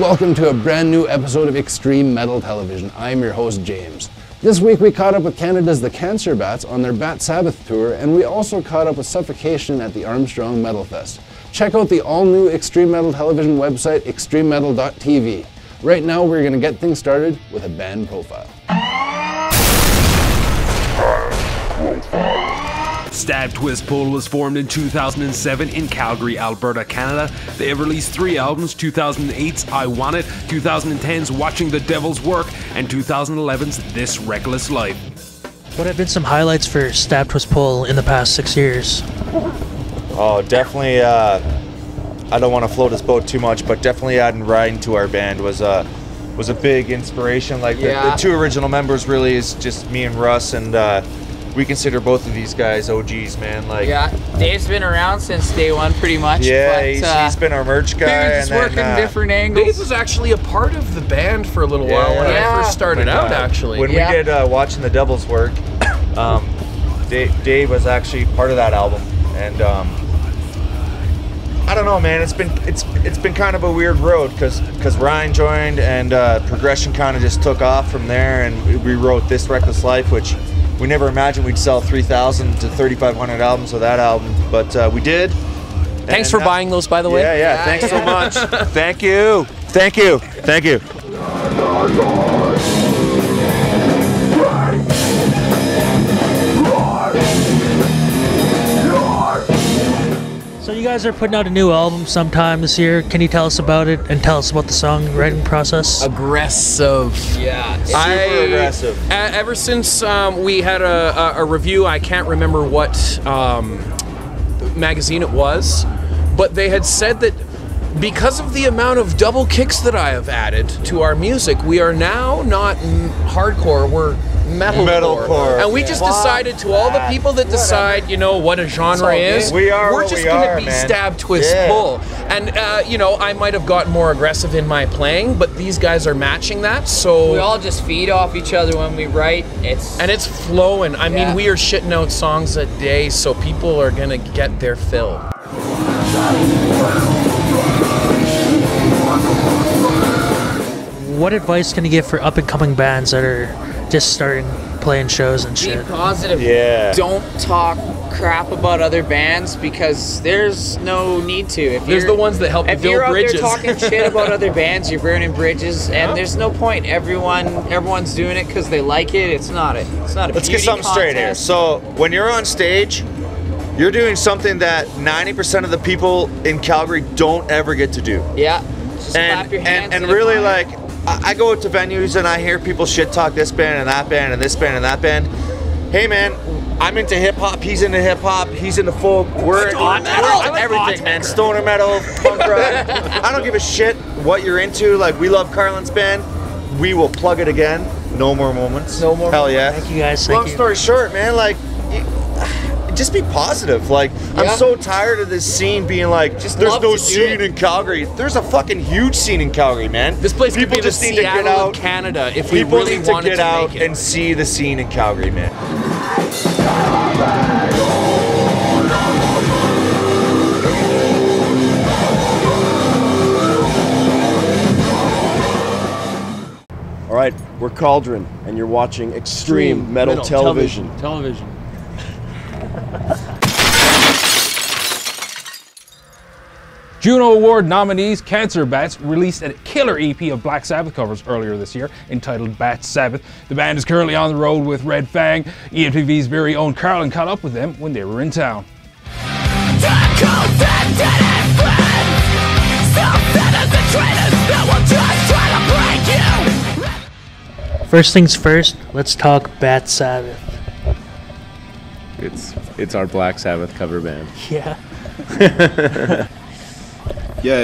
Welcome to a brand new episode of Extreme Metal Television. I'm your host, James. This week we caught up with Canada's The Cancer Bats on their Bat Sabbath tour, and we also caught up with Suffocation at the Armstrong Metal Fest. Check out the all-new Extreme Metal Television website, extrememetal.tv. Right now we're going to get things started with a band profile. Stab.Twist.Pull was formed in 2007 in Calgary, Alberta, Canada. They have released 3 albums, 2008's I Want It, 2010's Watching the Devil's Work, and 2011's This Reckless Life. What have been some highlights for Stab.Twist.Pull in the past 6 years? Oh, definitely, I don't want to float his boat too much, but definitely adding Ryan to our band was a big inspiration. Like the 2 original members really is just me and Russ, and we consider both of these guys OGs, man. Like, yeah, Dave's been around since day one, pretty much. Yeah, but, he's been our merch guy. He's working different angles. Dave was actually a part of the band for a little while when I first started out, actually. When we did Watching the Devil's Work, Dave was actually part of that album, and I don't know, man. It's been kind of a weird road because Ryan joined, and progression kind of just took off from there, and we wrote This Reckless Life, which we never imagined we'd sell 3,000 to 3,500 albums with that album, but we did. Thanks for buying those, by the way. Yeah. Thanks so much. Thank you. So you guys are putting out a new album sometime this year. Can you tell us about it and tell us about the songwriting process? Aggressive. Yeah. Super aggressive. Ever since we had a review, I can't remember what magazine it was, but they had said that because of the amount of double kicks that I have added to our music, we are now not hardcore, we're metalcore. And we just decided, to all the people that decide, you know, what a genre is, we're just going to be Stab.Twist.Pull. And, you know, I might have gotten more aggressive in my playing, but these guys are matching that, so... We all just feed off each other when we write. And it's flowing. I mean, we are shitting out songs a day, so people are going to get their fill. What advice can you give for up-and-coming bands that are just starting playing shows and shit? Be positive. Yeah. Don't talk crap about other bands because there's no need to. There's the ones that help you build bridges. If you're out there talking shit about other bands, you're burning bridges, and there's no point. Everyone's doing it because they like it. It's not a Let's get something straight here. So when you're on stage, you're doing something that 90% of the people in Calgary don't ever get to do. Yeah. Just clap your hands and really, like, I go to venues and I hear people shit talk this band and that band and this band and that band. Hey man, I'm into hip hop, he's into hip hop, he's into folk, we're into everything, man. Stoner metal, punk rock. I don't give a shit what you're into. Like, we love Carlin's band. We will plug it again. No more moments. No more. Hell yeah. Thank you guys. Long story short, man, like, just be positive. Like, I'm so tired of this scene being like, there's no scene in Calgary. There's a fucking huge scene in Calgary, man. This place people could be just the need to get Seattle out. of Canada if we People really need to wanted get to out make it. and see the scene in Calgary, man. All right, we're Cauldron, and you're watching Extreme Metal Television. Juno Award nominees Cancer Bats released a killer EP of Black Sabbath covers earlier this year entitled Bat Sabbath. The band is currently on the road with Red Fang. EMTV's very own Carlin caught up with them when they were in town. First things first, let's talk Bat Sabbath. It's our Black Sabbath cover band. Yeah. Yeah,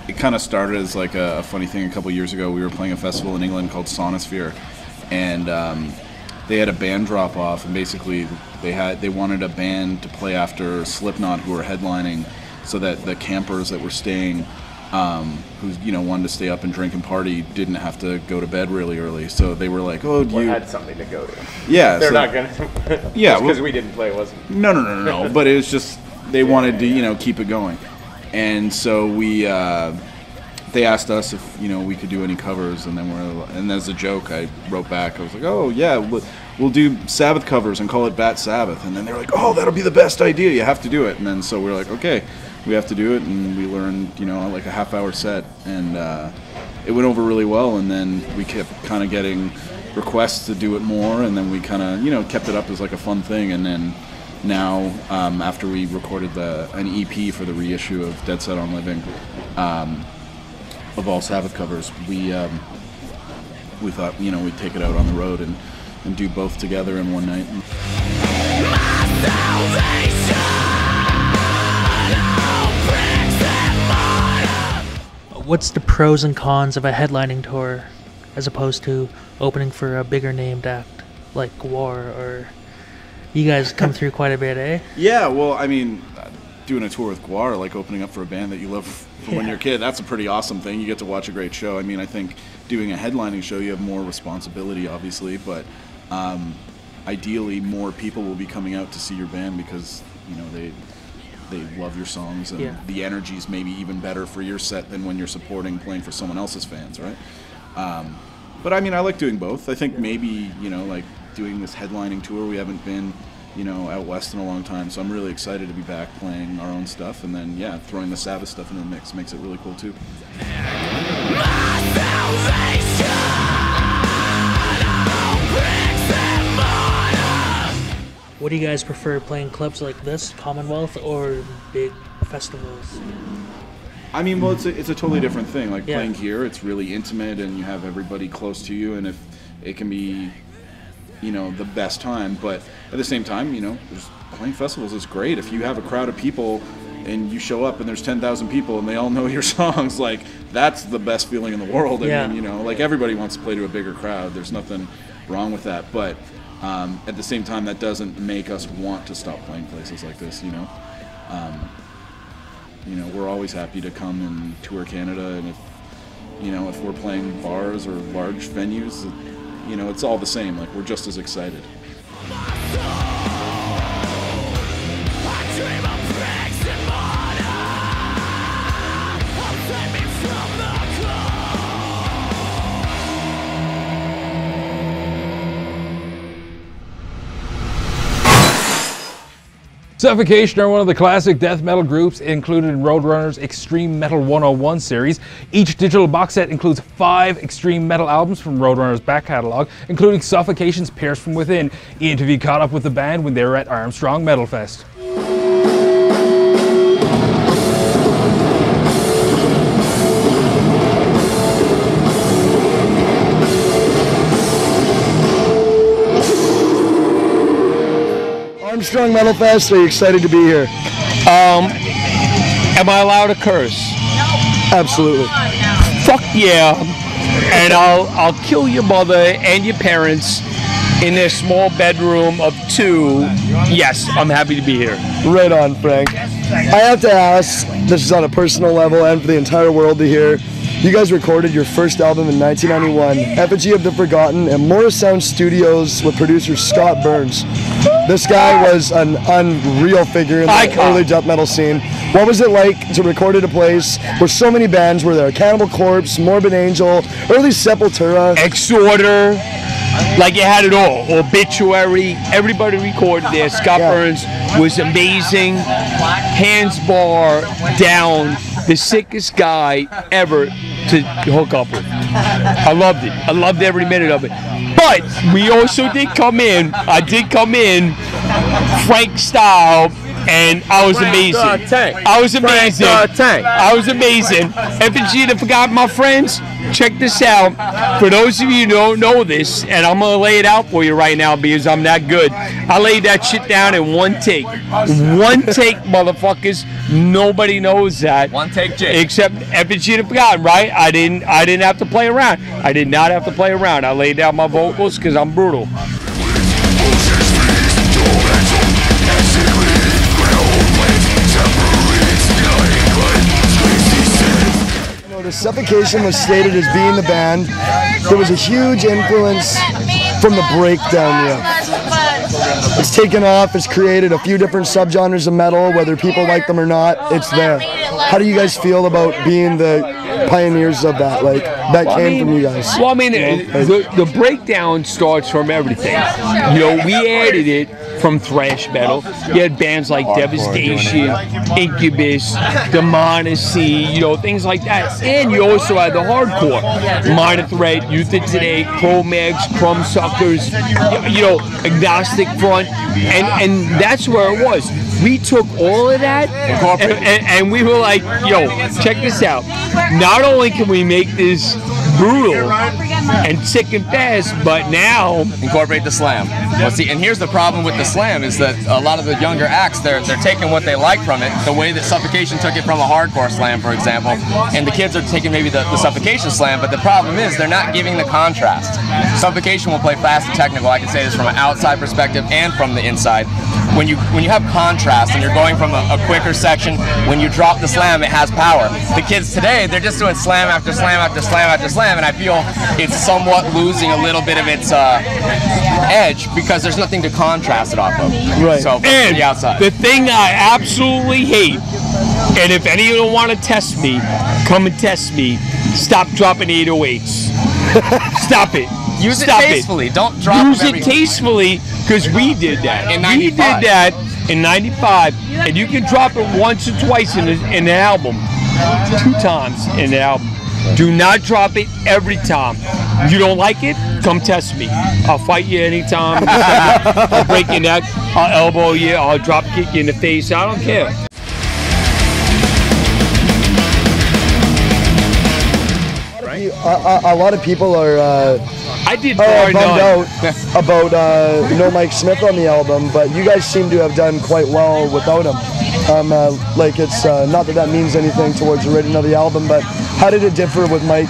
it kind of started as like a funny thing. A couple years ago, we were playing a festival in England called Sonosphere, and they had a band drop off, and basically they wanted a band to play after Slipknot, who were headlining, so that the campers that were staying, who wanted to stay up and drink and party, didn't have to go to bed really early. So they were like, "Oh, we had something to go to." Yeah, they're not gonna. Yeah, because we didn't play, wasn't. No. But it was just they wanted to keep it going. And so we they asked us if we could do any covers, and then and as a joke, I wrote back. I was like, "Oh yeah, we'll do Sabbath covers and call it Bat Sabbath." And then they were like, "Oh, that'll be the best idea. You have to do it." And then so we're like, "Okay, we have to do it." And we learned, like a half-hour set, and it went over really well. And then we kept kind of getting requests to do it more, and then we kind of kept it up as like a fun thing. And then now, after we recorded an EP for the reissue of Dead Set on Living. Of all Sabbath covers, we thought we'd take it out on the road and do both together in one night. What's the pros and cons of a headlining tour as opposed to opening for a bigger named act like Gwar? Or you guys come through quite a bit, eh? Yeah, well, I mean, doing a tour with Gwar, like opening up for a band that you love from when you're a kid, that's a pretty awesome thing. You get to watch a great show. I mean, I think doing a headlining show, you have more responsibility, obviously, but ideally more people will be coming out to see your band because they love your songs, and the energy's maybe even better for your set than when you're playing for someone else's fans, right? But I mean, I like doing both. I think maybe like doing this headlining tour, we haven't been out west in a long time, so I'm really excited to be back playing our own stuff, and then throwing the Sabbath stuff into the mix makes it really cool too. What do you guys prefer, playing clubs like this, Commonwealth, or big festivals? I mean, well, it's a totally different thing. Like playing here, it's really intimate, and you have everybody close to you, and if it can be the best time, but at the same time, playing festivals is great. If you have a crowd of people and you show up and there's 10,000 people and they all know your songs, like that's the best feeling in the world. I mean, like everybody wants to play to a bigger crowd. There's nothing wrong with that, but at the same time, that doesn't make us want to stop playing places like this. We're always happy to come and tour Canada, and if we're playing bars or large venues, it's all the same. Like, we're just as excited. Suffocation are one of the classic death metal groups included in Roadrunner's Extreme Metal 101 series. Each digital box set includes 5 extreme metal albums from Roadrunner's back catalogue, including Suffocation's Pierce From Within. ENTV caught up with the band when they were at Armstrong Metal Fest. Armstrong Metal Fest, are you excited to be here? Am I allowed to curse? No. Absolutely. Fuck yeah. And I'll kill your mother and your parents in their small bedroom of 2. Yes, I'm happy to be here. Right on, Frank. I have to ask, this is on a personal level and for the entire world to hear, you guys recorded your first album in 1991, Effigy of the Forgotten, at Morris Sound Studios with producer Scott Burns. This guy was an unreal figure in the early death metal scene. What was it like to record at a place where so many bands were there? Cannibal Corpse, Morbid Angel, early Sepultura, Exhorder, like you had it all. Obituary, everybody recorded there. Scott Burns was amazing. Hands bar down, the sickest guy ever to hook up with. I loved it. I loved every minute of it. But we also did come in. I did come in Frank style, and I was amazing. I was amazing. I was amazing. Effigy of the Forgotten, my friends, check this out. For those of you who don't know this, and I'm going to lay it out for you right now because I'm that good. I laid that shit down in one take. One take, motherfuckers. Nobody knows that. One take, Jay. Except Effigy of the Forgotten, right? I didn't have to play around. I did not have to play around. I laid down my vocals because I'm brutal. The Suffocation was stated as being the band. There was a huge influence from the breakdown riff. It's taken off, it's created a few different subgenres of metal, whether people like them or not, it's there. How do you guys feel about being the pioneers of that, like that came from you guys. Well, I mean, the breakdown starts from everything. You know, we added it from thrash metal. You had bands like Devastation, Incubus, Demonacy, you know, things like that. And you also had the hardcore. Minor Threat, Youth of Today, Cro-Mags, Crumbsuckers, you know, Agnostic Front. And that's where it was. We took all of that and we were like, yo, check this out. Not only can we make this brutal and sick and fast, but now incorporate the slam. Well, see, and here's the problem with the slam is that a lot of the younger acts, they're taking what they like from it, the way that Suffocation took it from a hardcore slam, for example, and the kids are taking maybe the Suffocation slam, but the problem is they're not giving the contrast. Suffocation will play fast and technical. I can say this from an outside perspective and from the inside. When you have contrast and you're going from a quicker section, when you drop the slam, it has power. The kids today, they're just doing slam after slam after slam after slam, and I feel it's somewhat losing a little bit of its edge because there's nothing to contrast it off of. Right. So, and the outside. The thing I absolutely hate, and if any of you want to test me, come and test me, stop dropping 808s. Stop it. Use Stop it tastefully. Don't drop Use it tastefully, because we did that. In 95. We did that in 95, and you can drop it once or twice in an album. 2 times in an album. Do not drop it every time. You don't like it? Come test me. I'll fight you anytime. I'll break your neck. I'll elbow you. I'll drop kick you in the face. I don't care. A lot of people are bummed out about no Mike Smith on the album, but you guys seem to have done quite well without him. Like it's not that means anything towards the writing of the album, but how did it differ with Mike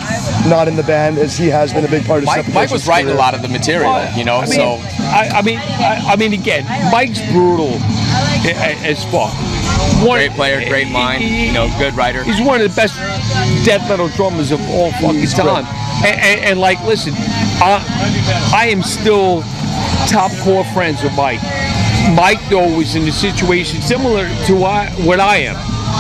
not in the band, as he has been a big part of Suffocation's Mike was writing career? a lot of the material, you know. I mean, again, Mike's brutal as fuck. Great player, great mind, you know, good writer. He's one of the best death metal drummers of all fucking time. And like, listen, I am still top core friends with Mike. Mike, though, was in a situation similar to what I am.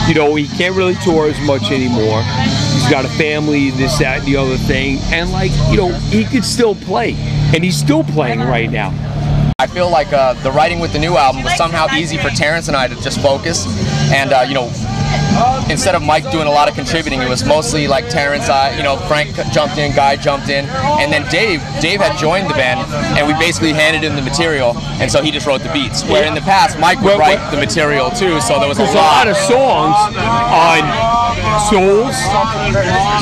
You know, he can't really tour as much anymore. He's got a family, this, that, and the other thing. And, like, you know, he could still play. And he's still playing right now. I feel like the writing with the new album was somehow easy for Terrence and I to just focus. And, you know, instead of Mike doing a lot of contributing, it was mostly like Terrence, you know, Frank jumped in, Guy jumped in, and then Dave had joined the band, and we basically handed him the material, and so he just wrote the beats. Where in the past, Mike would write the material too, so there was a lot of songs on Souls,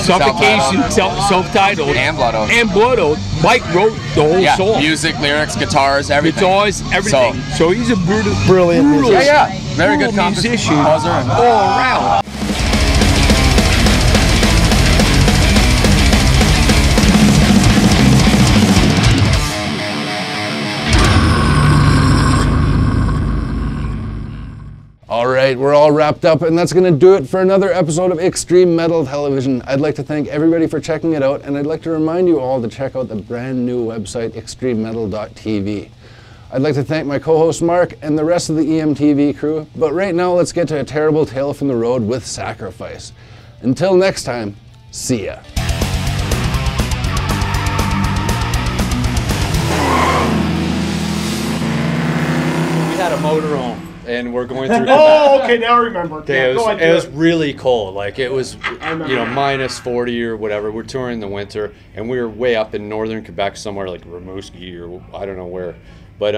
Suffocation, self-titled, and Blood Oath. And Blood Oath. Mike wrote the whole song. Music, lyrics, guitars, everything. Guitars, everything. So he's a brilliant musician. Very good musician composer all around. Alright, we're all wrapped up, and that's going to do it for another episode of Extreme Metal Television. I'd like to thank everybody for checking it out, and I'd like to remind you all to check out the brand new website, extrememetal.tv. I'd like to thank my co-host Mark and the rest of the EMTV crew, but right now let's get to A Terrible Tale from the Road with Sacrifice. Until next time, see ya. We had a motorhome. And we're going through. Oh, okay, now I remember. Okay, Yeah, it was really cold. Like it was, you know, minus 40 or whatever. We're touring in the winter, and we were way up in northern Quebec, somewhere like Rimouski or I don't know where. But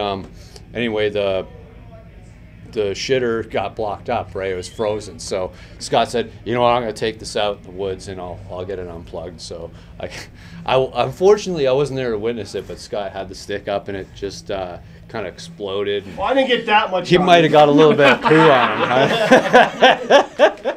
anyway, the shitter got blocked up. Right, it was frozen. So Scott said, "You know what? I'm going to take this out in the woods, and I'll get it unplugged." So I unfortunately I wasn't there to witness it, but Scott had the stick up, and it just kind of exploded. Well, I didn't get that much. He might have got a little bit of poo on him. Huh?